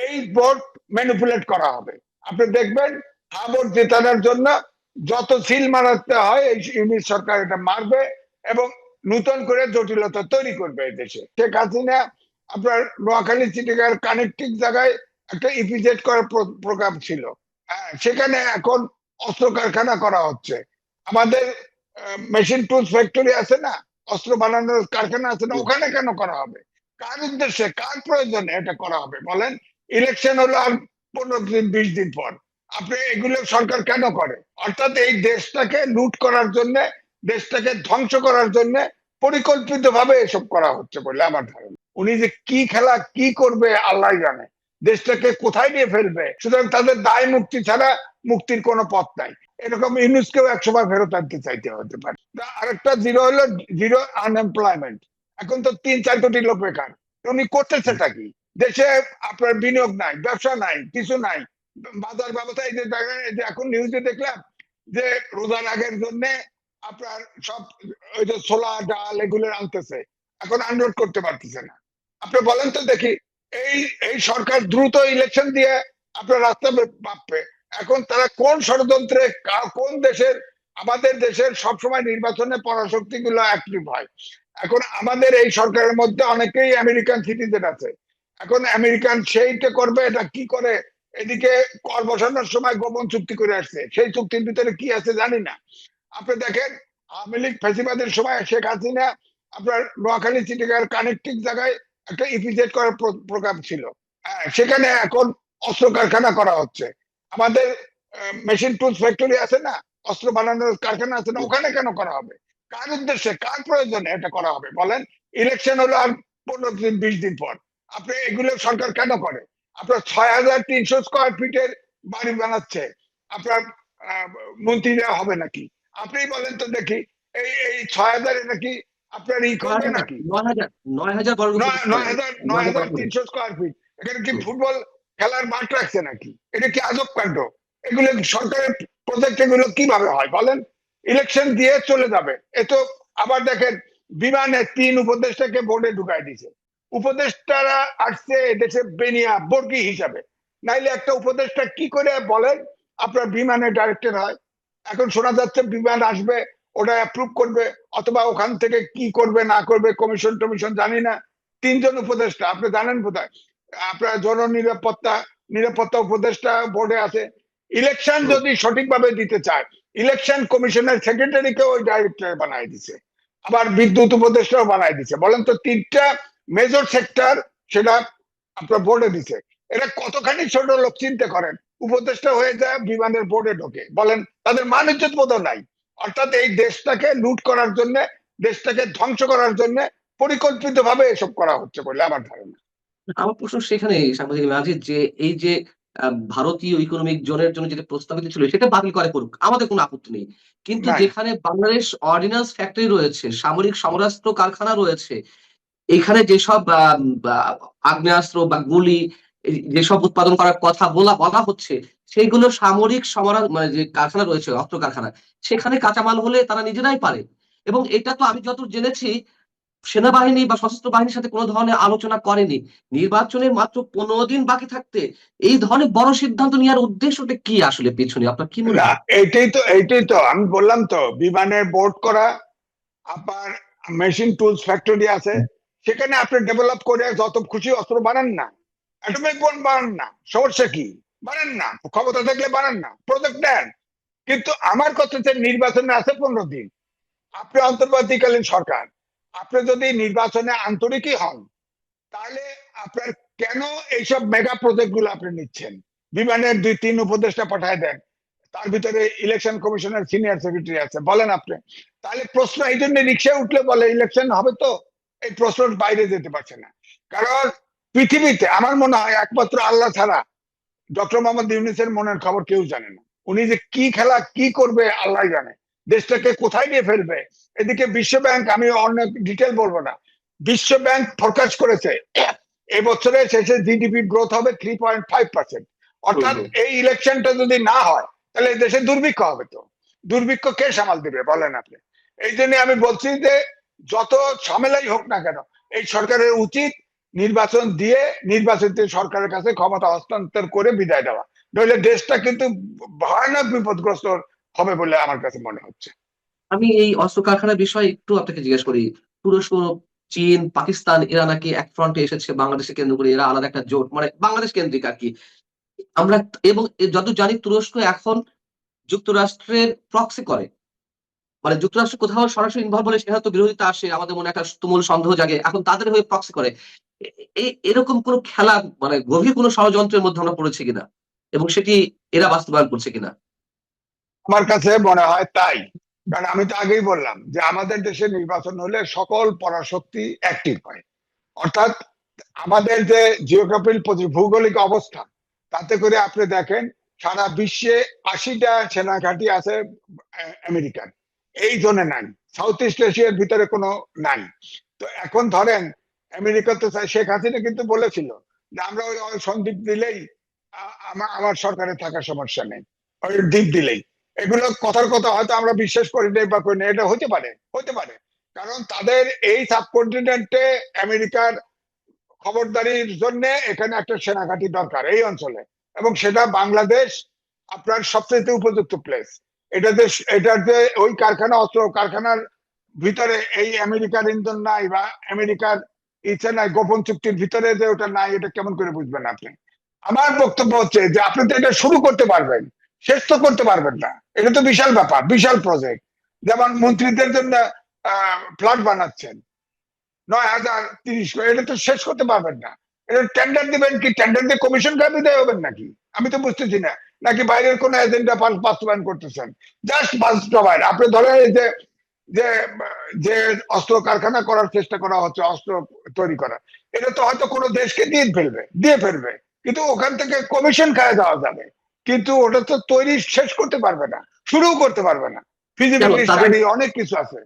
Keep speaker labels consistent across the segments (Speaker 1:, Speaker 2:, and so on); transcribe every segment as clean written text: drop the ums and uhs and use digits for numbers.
Speaker 1: এই vote manipulate করা হবে। আপনি দেখবেন ভোট জেতানোর জন্য যত সিল মারাতে হয় এই ইউনিট সরকার এটা মারবে এবং নতুন করে জটিলতা তৈরি করবে এই দেশে। শেখ হাসিনা আপনার নোয়াখালী চিটিগার কানেক্টিং জায়গায় একটা ইপিজেড করার প্রোগ্রাম ছিল। সেখানে এখন অস্ত্র কারখানা করা হচ্ছে। আমাদের মেশিন টুলস ফ্যাক্টরি আছে না, অস্ত্র বানানোর কারখানা আছে না, ওখানে কেন করা হবে? কার উদ্দেশ্যে, কার প্রয়োজনে এটা করা হবে বলেন? ইলেকশন হলো আর 15 দিন 20 দিন পর। আপনি এগুলো সরকার কেন করে? অর্থাৎ এই দেশটাকে লুট করার জন্য, দেশটাকে ধ্বংস করার জন্য পরিকল্পিত ভাবে এসব করা হচ্ছে বলে আমার ধারণা। উনি যে কি খেলা কি করবে আল্লাহ জানে, দেশটাকে কোথায় নিয়ে ফেলবে। সুতরাং তাদের দায় মুক্তি ছাড়া মুক্তির কোনো পথ নাই। এরকম ইউনুসকেও একসময় ফেরত আনতে চাইতে হতে পারে। আরেকটা জিরো হলো জিরো আনএমপ্লয়মেন্ট। এখন তো 3-4 কোটি লোক বেকার। উনি করতেছেটা কি? দেশে আপনার বিনিয়োগ নাই, ব্যবসা নাই, কিছু নাই, বাজার ব্যবস্থা। এই যে এখন নিউজে দেখলাম যে রোজার আগের জন্য আপনার সব ওই যে ছোলা ডাল এগুলো আনতেছে, এখন আনলোড করতে পারতেছে না। আপনি বলেন তো দেখি, এই এই সরকার দ্রুত ইলেকশন দিয়ে আপনার রাস্তা মাপবে। এখন তারা কোন ষড়যন্ত্রে, কোন দেশের, আমাদের দেশের সবসময় নির্বাচনে পরাশক্তি গুলো অ্যাক্টিভ হয়। এখন আমাদের এই সরকারের মধ্যে অনেকেই আমেরিকান সিটিজেন আছে। এখন আমেরিকান সেইটা করবে, এটা কি করে? এদিকে কর বসানোর সময় গোপন চুক্তি করে আসছে, সেই চুক্তির ভিতরে কি আছে জানি না। আপনি দেখেন আওয়ামী লীগ ফ্যাসিবাদের সময় শেখ হাসিনা আপনার নোয়াখালী চিটিগার কানেক্টিং জায়গায় একটা ইপিজেড করার প্রোগ্রাম ছিল। সেখানে এখন অস্ত্র কারখানা করা হচ্ছে। আমাদের মেশিন টুলস ফ্যাক্টরি আছে না, অস্ত্র বানানোর কারখানা আছে না, ওখানে কেন করা হবে? কার উদ্দেশ্যে, কার প্রয়োজনে এটা করা হবে বলেন? ইলেকশন হলো আর 15 দিন 20 দিন পর। আপনি এগুলো সরকার কেন করে? আপনার 6300 স্কোয়ার ফিটের বাড়ি বানাচ্ছে আপনার মন্ত্রীরা হবে নাকি? আপনি বলেন তো দেখি, এই এই 6000 নাকি আপনার ই করবে নাকি?
Speaker 2: 9,000 বর্গ ফুট,
Speaker 1: 9300 স্কোয়ার ফিট। এখানে কি ফুটবল খেলার মাঠ রাখছে নাকি? এটা কি আজব কাণ্ড? এগুলো সরকারের প্রজেক্ট, এগুলো কিভাবে হয় বলেন? ইলেকশন দিয়ে চলে যাবে এ তো। আবার দেখেন বিমানে 3 উপদেষ্টাকে বোর্ডে ঢুকাই দিছে। উপদেষ্টারা আসছে এদেশে বেনিয়া বর্গী হিসাবে, নাইলে একটা উপদেষ্টা কি করে বলেন আপনার বিমানে ডাইরেক্টর হয়? এখন শোনা যাচ্ছে বিমান আসবে, ওটা অ্যাপ্রুভ করবে, অথবা ওখান থেকে কি করবে না করবে, কমিশন টমিশন জানি না। 3 জন উপদেষ্টা, আপনি জানেন বোধহয়। আপনার জননিরাপত্তা নিরাপত্তা উপদেষ্টা বোর্ডে আছে। ইলেকশন যদি সঠিকভাবে দিতে চায়, ইলেকশন কমিশনের সেক্রেটারিকে ওই ডাইরেক্টর বানাই দিছে, আবার বিদ্যুৎ উপদেষ্টাও বানাই দিছে। বলেন তো 3টা মেজর সেক্টর সেটা আপনার বোর্ডে দিছে। এটা কতখানি ছোট লোক চিন্তা করেন। উপদেষ্টা হয়ে যায় বিমানের বোর্ডে ঢোকে, বলেন তাদের মান ইজ্জত বোধ নাই। অর্থাৎ এই দেশটাকে লুট করার জন্য, দেশটাকে ধ্বংস করার জন্য পরিকল্পিত ভাবে এসব করা হচ্ছে বলে আমার ধারণা।
Speaker 2: আমার প্রশ্ন সেখানে সাংবাদিক মাঝে যে এই যে ভারতীয় ইকোনমিক জোনের জন্য যেটা প্রস্তাবিত ছিল সেটা বাতিল করে করুক, আমাদের কোনো আপত্তি নেই। কিন্তু যেখানে বাংলাদেশ অর্ডিন্যান্স ফ্যাক্টরি রয়েছে, সামরিক সমরাস্ত্র কারখানা রয়েছে, এখানে যেসব আগ্নেয়াস্ত্র বা গুলি যেসব উৎপাদন করার কথা বলা হচ্ছে, সেইগুলো সামরিক মানে যে কারখানা রয়েছে, অস্ত্র কারখানা, সেখানে কাঁচামাল হলে তারা নিজেরাই পারে। এবং এটা তো আমি যতদূর জেনেছি সেনাবাহিনী বা সশস্ত্র বাহিনীর সাথে কোনো ধরনের আলোচনা করেনি। নির্বাচনের মাত্র 15 দিন বাকি থাকতে এই ধরনের বড় সিদ্ধান্ত নেওয়ার উদ্দেশ্যটা কি আসলে পেছনে, আপনার কি মনে হয়?
Speaker 1: এইটাই তো আমি বললাম তো, বিমানের বোর্ড করা, আপনার মেশিন টুলস ফ্যাক্টরি আছে, সেখানে আপনি ডেভেলপ করে যত খুশি অস্ত্র বানান না, অ্যাটমিক বোম বানান না, সমস্যা কি? বানান না, ক্ষমতা থাকলে বানান না, প্রজেক্ট নেন। কিন্তু আমার কথা হচ্ছে নির্বাচনে আছে 15 দিন। আপনি অন্তর্বর্তীকালীন সরকার, আপনি যদি নির্বাচনে আন্তরিকই হন, তাহলে আপনার কেন এইসব মেগা প্রজেক্ট গুলো আপনি নিচ্ছেন? বিমানের 2-3 উপদেষ্টা পাঠায় দেন, তার ভিতরে ইলেকশন কমিশনের সিনিয়র সেক্রেটারি আছে, বলেন আপনি। তাহলে প্রশ্ন এই জন্য রিক্সায় উঠলে বলে ইলেকশন হবে, তো এই প্রশ্নের বাইরে যেতে পারছে না। কারণ পৃথিবীতে আমার মনে হয় একমাত্র আল্লাহ ছাড়া ডক্টর মোহাম্মদ ইউনূসের মনের খবর কেউ জানে না। উনি যে কি খেলা কি করবে আল্লাহ জানে, দেশটাকে কোথায় নিয়ে ফেলবে। এদিকে বিশ্ব ব্যাংক, আমি অনেক ডিটেল বলবো না, বিশ্ব ব্যাংক ফোরকাস্ট করেছে এই বছরের শেষে জিডিপি গ্রোথ হবে 3.5%। অর্থাৎ এই ইলেকশনটা যদি না হয় তাহলে দেশে দুর্ভিক্ষ হবে। তো দুর্ভিক্ষ কে সামাল দিবে বলেন আপনি? এই জন্য আমি বলছি যে যত ঝামেলাই হোক না কেন, এই সরকারের উচিত নির্বাচন দিয়ে নির্বাচিত সরকারের কাছে ক্ষমতা হস্তান্তর করে বিদায় দেওয়া, নইলে দেশটা কিন্তু ভয়ানক বিপদগ্রস্ত হবে বলে আমার কাছে মনে হচ্ছে।
Speaker 2: আমি এই অস্ত্র কারখানার বিষয়ে একটু আপনাকে জিজ্ঞেস করি। তুরস্ক, চীন, পাকিস্তান এরা নাকি এক ফ্রন্টে এসেছে বাংলাদেশকে কেন্দ্র করে, এরা আলাদা একটা জোট, মানে বাংলাদেশ কেন্দ্রিক আর কি। আমরা এবং যতদূর জানি তুরস্ক এখন যুক্তরাষ্ট্রের প্রক্সি করে। মানে যুক্তরাষ্ট্র কোথাও সরাসরি ইনভলভ হলে সেখানে তো বিরোধিতা আসে, আমাদের মনে একটা তুমুল সন্দেহ জাগে। এখন তাদের হয়ে প্রক্সি করে। এরকম কোন খেলা, মানে গভীর কোন ষড়যন্ত্রের মধ্যে আমরা পড়েছি কিনা, এবং সেটি এরা বাস্তবায়ন করছে কিনা?
Speaker 1: আমার কাছে মনে হয় তাই। কারণ আমি তো আগেই বললাম যে আমাদের দেশে নির্বাচন হলে সকল পরাশক্তি অ্যাক্টিভ হয়। অর্থাৎ আমাদের যে জিওগ্রাফিক ভৌগোলিক অবস্থান, তাতে করে আপনি দেখেন সারা বিশ্বে 80টা সেনাঘাঁটি আছে আমেরিকার, এই জোনে নাই, সাউথ ইস্ট এশিয়ার ভিতরে কোনো নাই। তো এখন ধরেন আমেরিকা তো শেখ হাসিনা কিন্তু বলেছিল যে আমরা ওই সন্দ্বীপ দিলেই আমার সরকারে থাকার সমস্যা নেই, ওই দ্বীপ দিলেই। এগুলো কথার কথা হয়তো আমরা বিশ্বাস করি নাই বা করি না, এটা হতে পারে, হতে পারে। কারণ তাদের এই সাবকন্টিনেন্টে আমেরিকার খবরদারির জন্য এখানে একটা সেনাঘাঁটি দরকার এই অঞ্চলে, এবং সেটা বাংলাদেশ আপনার সবচেয়ে উপযুক্ত প্লেস। এটাতে এটার যে ওই কারখানা, অস্ত্র কারখানার ভিতরে এই আমেরিকার ইন্ধন নাই বা আমেরিকার ইচ্ছা নাই, গোপন চুক্তির ভিতরে যে ওটা নাই, এটা কেমন করে বুঝবেন আপনি? আমার বক্তব্য হচ্ছে যে আপনি তো এটা শুরু করতে পারবেন, শেষ তো করতে পারবেন না। এটা তো বিশাল ব্যাপার, বিশাল প্রজেক্ট। যেমন মন্ত্রীদের জন্য ফ্ল্যাট বানাচ্ছেন 9,030 করে, এটা তো শেষ করতে পারবেন না। এটা টেন্ডার দিবেন কি? টেন্ডার দিয়ে কমিশন কার বিদায় হবেন নাকি? আমি তো বুঝতেছি না। নাকি বাইরের কোন এজেন্ডা বাস্তবায়ন করতেছেন? জাস্ট বাস্তবায়ন। আপনি ধরেন এই যে যে যে অস্ত্র কারখানা করার চেষ্টা করা হচ্ছে, অস্ত্র তৈরি করা, এটা তো হয়তো কোনো দেশকে দিয়ে ফেলবে, কিন্তু ওখান থেকে কমিশন খায় যাওয়া যাবে, কিন্তু ওটা তো তৈরি শেষ করতে পারবে না, শুরু করতে পারবে না।
Speaker 2: কেন
Speaker 1: ফিজিবিলিটি
Speaker 2: তাদের
Speaker 1: স্টাডি, অনেক কিছু আছে।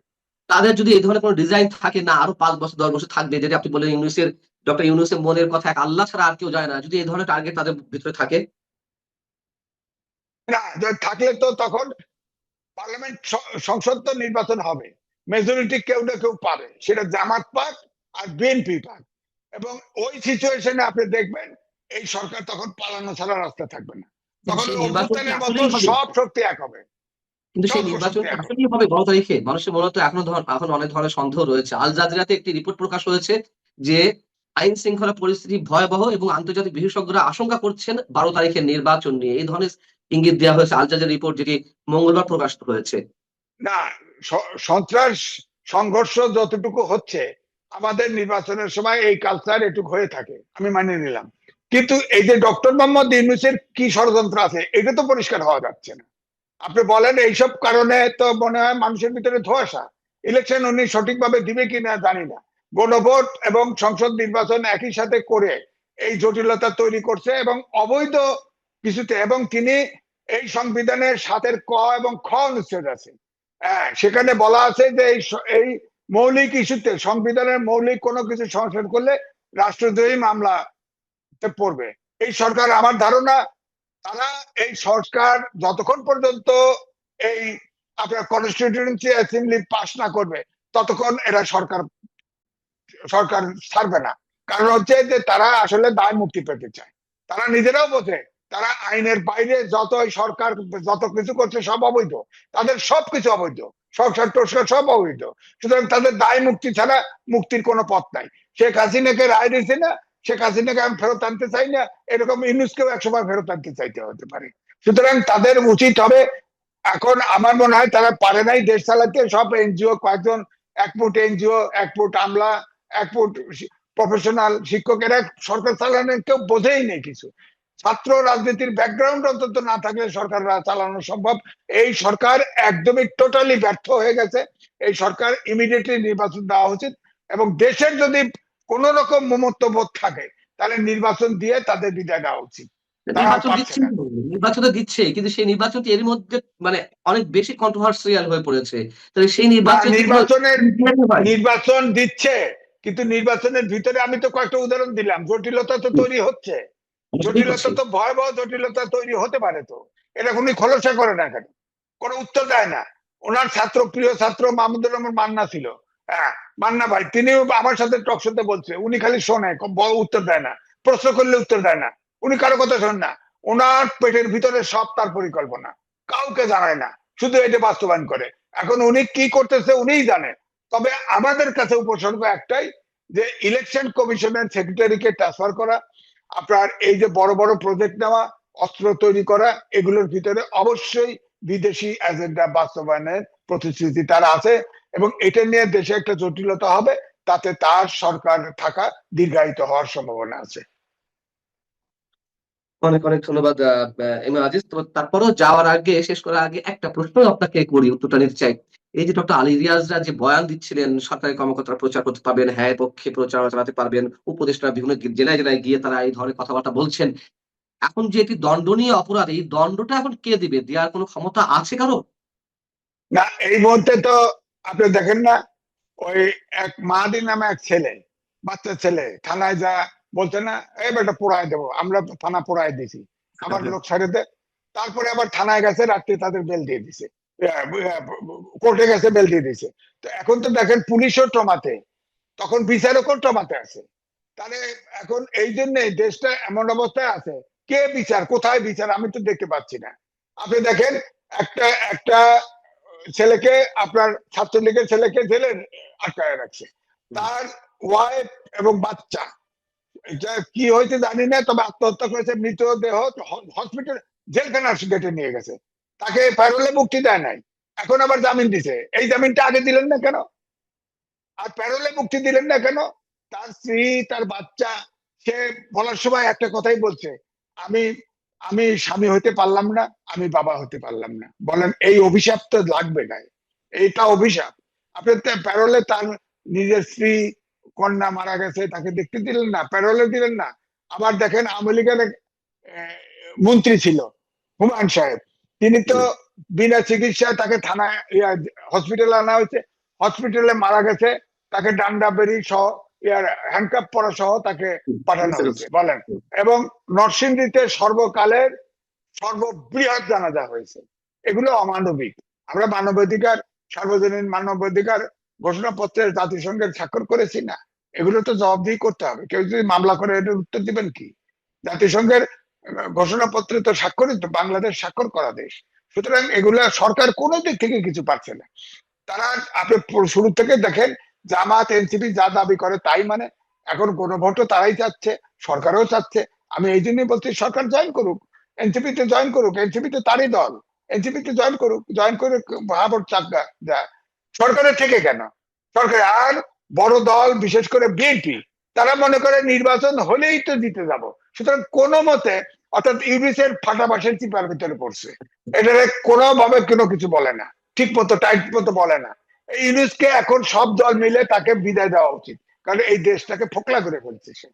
Speaker 2: তাদের যদি এই ধরনের কোন ডিজাইন থাকে, না আরো 5 বছর 10 বছর থাকবে, যেটা আপনি বললেন ডক্টর ইউনূসের মনের কথা এক আল্লাহ ছাড়া আর কেউ জানে না, যদি এই ধরনের টার্গেট তাদের ভিতরে থাকে?
Speaker 1: না, থাকলে তো তখন পার্লামেন্ট, সংসদ তো নির্বাচন হবে, মেজরিটি কেউ না কেউ পাবে, সেটা জামাত পাক আর বিএনপি পাক। এবং ওই সিচুয়েশনে আপনি দেখবেন এই সরকার তখন পালানো ছাড়া রাস্তা থাকবে না।
Speaker 2: কিন্তু
Speaker 1: তখন
Speaker 2: সেই নির্বাচন কি
Speaker 1: অভ্যুত্থানের মতো
Speaker 2: আসলেই হবে?
Speaker 1: সব শক্তি এক হবে,
Speaker 2: কিন্তু
Speaker 1: সব
Speaker 2: সেই নির্বাচন
Speaker 1: শক্তি
Speaker 2: কি
Speaker 1: এক হবে।
Speaker 2: আসলেই হবে 12 তারিখে? মানুষের মনে তো এখন অনেক ধরনের সন্দেহ রয়েছে। আল জাজিরাতে একটি রিপোর্ট প্রকাশ হয়েছে যে আইন শৃঙ্খলা পরিস্থিতি ভয়াবহ, এবং আন্তর্জাতিক বিশেষজ্ঞরা আশঙ্কা করছেন 12 তারিখের নির্বাচন নিয়ে। এই ধরনের ইঙ্গিত দেওয়া হয়েছে আল জাজিরা রিপোর্ট, যেটি মঙ্গলবার প্রকাশ হয়েছে।
Speaker 1: না, সন্ত্রাস সংঘর্ষ যতটুকু হচ্ছে, আমাদের নির্বাচনের সময় এই কালচার এটুকু হয়ে থাকে, আমি মানে নিলাম। কিন্তু এই যে ডক্টর মোহাম্মদ ইউনূসের কি ষড়যন্ত্র আছে, এটা তো পরিষ্কার হওয়া যাচ্ছে না। আপনি বলেন এইসব কারণে তো মনে হয় মানুষের ভিতরে ধোঁয়াশা। ইলেকশন উনি সঠিকভাবে দিবে কিনা জানি না। গণভোট এবং সংসদ নির্বাচন একই সাথে করে এই জটিলতা তৈরি করছে, এবং অবৈধ কিছুতে, এবং তিনি এই সংবিধানের 7-এর ক এবং খ অনুচ্ছেদ আছে, হ্যাঁ, সেখানে বলা আছে যে এই মৌলিক ইস্যুতে, সংবিধানের মৌলিক কোনো কিছু সংশোধন করলে রাষ্ট্রদ্রোহী মামলা পড়বে। এই সরকার, আমার ধারণা, তারা এই সরকার যতক্ষণ পর্যন্ত এই আপনার কনস্টিটিউয়েন্সি অ্যাসেম্বলি পাস না করবে, ততক্ষণ এরা সরকার সরকার ছাড়বে না। কারণ হচ্ছে যে তারা আসলে দায় মুক্তি পেতে চায়। তারা নিজেরাও বোঝে তারা আইনের বাইরে যত সরকার যত কিছু করছে সব অবৈধ, তাদের সবকিছু অবৈধ, সংসার টস্কার সব অবৈধ। সুতরাং তাদের দায় মুক্তি ছাড়া মুক্তির কোনো পথ নাই। শেখ হাসিনাকে রায় দিয়েছে না, শেখ হাসিনাকে আমি ফেরত আনতে চাই না, এরকম ইউনূসকেও একসময় ফেরত আনতে চাইতে হতে পারে। সুতরাং তাদের উচিত হবে, এখন আমার মনে হয় তারা পারে নাই দেশ চালাতে। সব এনজিও, কয়েকজন, এক ফুট এনজিও, এক ফুট আমলা, এক ফুট প্রফেশনাল শিক্ষকেরা সরকার চালানোর কেউ বোঝেই নেই কিছু। ছাত্র রাজনীতির ব্যাকগ্রাউন্ড অন্তত না থাকলে সরকার চালানো সম্ভব। এই সরকার একদমই টোটালি ব্যর্থ হয়ে গেছে। এই সরকার ইমিডিয়েটলি নির্বাচন দেওয়া উচিত, এবং দেশের যদি কোন রকম মমত্ব বোধ থাকে তাহলে নির্বাচন দিয়ে তাদের বিদায় দেওয়া উচিত। তারা
Speaker 2: নির্বাচন
Speaker 1: পারছে
Speaker 2: দিচ্ছে,
Speaker 1: না।
Speaker 2: নির্বাচন তো দিচ্ছে, কিন্তু সেই নির্বাচনটি এর মধ্যে মানে অনেক বেশি কন্ট্রোভার্সিয়াল হয়ে পড়েছে। তাহলে সেই
Speaker 1: না,
Speaker 2: নির্বাচন কি কোনো হয়?
Speaker 1: নির্বাচন দিচ্ছে, কিন্তু নির্বাচনের ভিতরে আমি তো কয়েকটা উদাহরণ দিলাম, জটিলতা তো তৈরি হচ্ছে।
Speaker 2: বুঝতেই
Speaker 1: জটিলতা
Speaker 2: পারছি।
Speaker 1: তো ভয়াবহ জটিলতা তৈরি হতে পারে। তো এটা উনি খোলসা করে না কেন? কোনো উত্তর দেয় না। ওনার ছাত্র, প্রিয় ছাত্র মাহমুদুর রহমান মান্না ছিল, হ্যাঁ, মান্না ভাই তিনিও আমার সাথে টক শোতে বলছে, উনি খালি শোনে, বড় উত্তর দেয় না, প্রশ্ন করলে উত্তর দেয় না, উনি কারো কথা শোনেন না। ওনার পেটের ভিতরে সব তার পরিকল্পনা, কাউকে জানায় না, শুধু এটা বাস্তবায়ন করে। এখন উনি কি করতেছে উনিই জানে। তবে আমাদের কাছে উপসর্গ একটাই, যে ইলেকশন কমিশনের সেক্রেটারিকে ট্রান্সফার করা, আপনার এই যে বড় বড় প্রজেক্ট নেওয়া, অস্ত্র তৈরি করা, এগুলোর ভিতরে অবশ্যই বিদেশি এজেন্ডা বাস্তবায়নের প্রতিশ্রুতি তারা আছে, এবং এটা নিয়ে দেশে একটা জটিলতা হবে, তাতে তার সরকার থাকা দীর্ঘায়িত হওয়ার সম্ভাবনা আছে।
Speaker 2: অনেক অনেক ধন্যবাদ এমএ আজিজ। তো তারপরেও যাওয়ার আগে, শেষ করার আগে একটা প্রশ্ন আপনাকে করি, উত্তরটা নিতে চাই। এই যে ডক্টর আলী রিয়াজরা যে বয়ান দিচ্ছিলেন, সরকারি কর্মকর্তারা প্রচার করতে পারবেন, হ্যাঁ পক্ষে প্রচারণা চালাতে পারবেন, উপদেষ্টা বিভিন্ন জেলায় জেলায় গিয়ে তারা এই ধরনের কথাবার্তা বলছেন, এখন যে এটি দণ্ডনীয় অপরাধ, এই দণ্ডটা এখন কে দিবে? দেওয়ার কোনো ক্ষমতা আছে কারো?
Speaker 1: না, এই মুহূর্তে তো আপনি দেখেন না, ওই এক মাহাদি নামে এক ছেলে, বাচ্চা ছেলে থানায় যা বলছে না, এই বেটা পোড়ায় দেবো, আমরা তো থানা পোড়ায় দিছি, আবার লোক ছেড়ে দে। তারপরে আবার থানায় গেছে, রাত্রে তাদের বেল দিয়ে দিছে, কোর্টে গেছে, বেল দিয়ে দিছে। তো এখন তো দেখেন পুলিশও ট্রমাতে, তখন বিচারকও ট্রমাতে আছে। তাহলে এখন এই জন্য দেশটা এমন অবস্থায় আছে, কে বিচার, কোথায় বিচার, আমি তো দেখতে পাচ্ছি না। আপনি দেখেন, একটা একটা ছেলেকে, আপনার ছাত্রলীগের ছেলেকে জেলে আটকায় রাখছে, তার ওয়াইফ এবং বাচ্চা, এটা কি হয়েছে জানি না, তবে আত্মহত্যা করেছে, মৃতদেহ হসপিটাল জেলখানার গেটে নিয়ে গেছে, তাকে প্যারোলে মুক্তি দেয় নাই, এখন আবার জামিন দিছে। এই জামিনটা আগে দিলেন না কেন? আর প্যারোলে মুক্তি দিলেন না কেন? তার স্ত্রী, তার বাচ্চা, সে বলার সময় একটা কথাই বলছে, আমি আমি স্বামী হতে পারলাম না, আমি বাবা হতে পারলাম না। বলেন এই অভিশাপ তো লাগবে না, এইটা অভিশাপ। আপনি প্যারোলে তার নিজের স্ত্রী, কন্যা মারা গেছে, তাকে দেখতে দিলেন না, প্যারোলে দিলেন না। আবার দেখেন আওয়ামী লীগের মন্ত্রী ছিল হুমায়ুন সাহেব, তিনি তো বিনা চিকিৎসায় তাকে থানায় হসপিটালে আনা হয়েছে, হসপিটালে মারা গেছে, তাকে ডান্ডা বেরি সহ, হ্যান্ডকাপ পরা সহ তাকে পাঠানো হয়েছে, বলেন। এবং নরসিংদীতে সর্বকালের সর্ববৃহৎ জানাজা হয়েছে। এগুলো অমানবিক। আমরা মানবাধিকার, সার্বজনীন মানবাধিকার ঘোষণাপত্রের জাতিসংঘের স্বাক্ষর করেছি না, এগুলো তো জবাবদিহি করতে হবে। কেউ যদি মামলা করে এটার উত্তর দিবেন কি? জাতিসংঘের ঘোষণাপত্রে তো স্বাক্ষরিত, বাংলাদেশ স্বাক্ষর করা দেশ। সুতরাং এগুলা সরকার কোনো দিক থেকে কিছু পারছে না। তারা, আপনি শুরু থেকে দেখেন, জামাত এনসিপি যা দাবি করে তাই মানে। এখন গণভোটও তারাই চাচ্ছে, সরকারও চাচ্ছে। আমি এই জন্যই বলছি সরকার জয়েন করুক, এনসিপি তে জয়েন করুক, এনসিপি তো তারই দল, এনসিপি তে জয়েন করুক, জয়েন করে ভাবর চাকা যায়। সরকারের থেকে কেন? সরকার আর বড় দল, বিশেষ করে বিএনপি, তারা মনে করে নির্বাচন হলেই তো জিতে যাব। সুতরাং কোনো মতে, অর্থাৎ ইউনিসের ফাটা বাসের চিপার ভিতরে পড়ছে, এটারে কোনোভাবে কোনো কিছু বলে না, ঠিক মতো টাইট মতো বলে না। এই ইউনুসকে এখন সব দল মিলে তাকে বিদায় দেওয়া উচিত, কারণ এই দেশটাকে ফোকলা করে ফেলছে সে।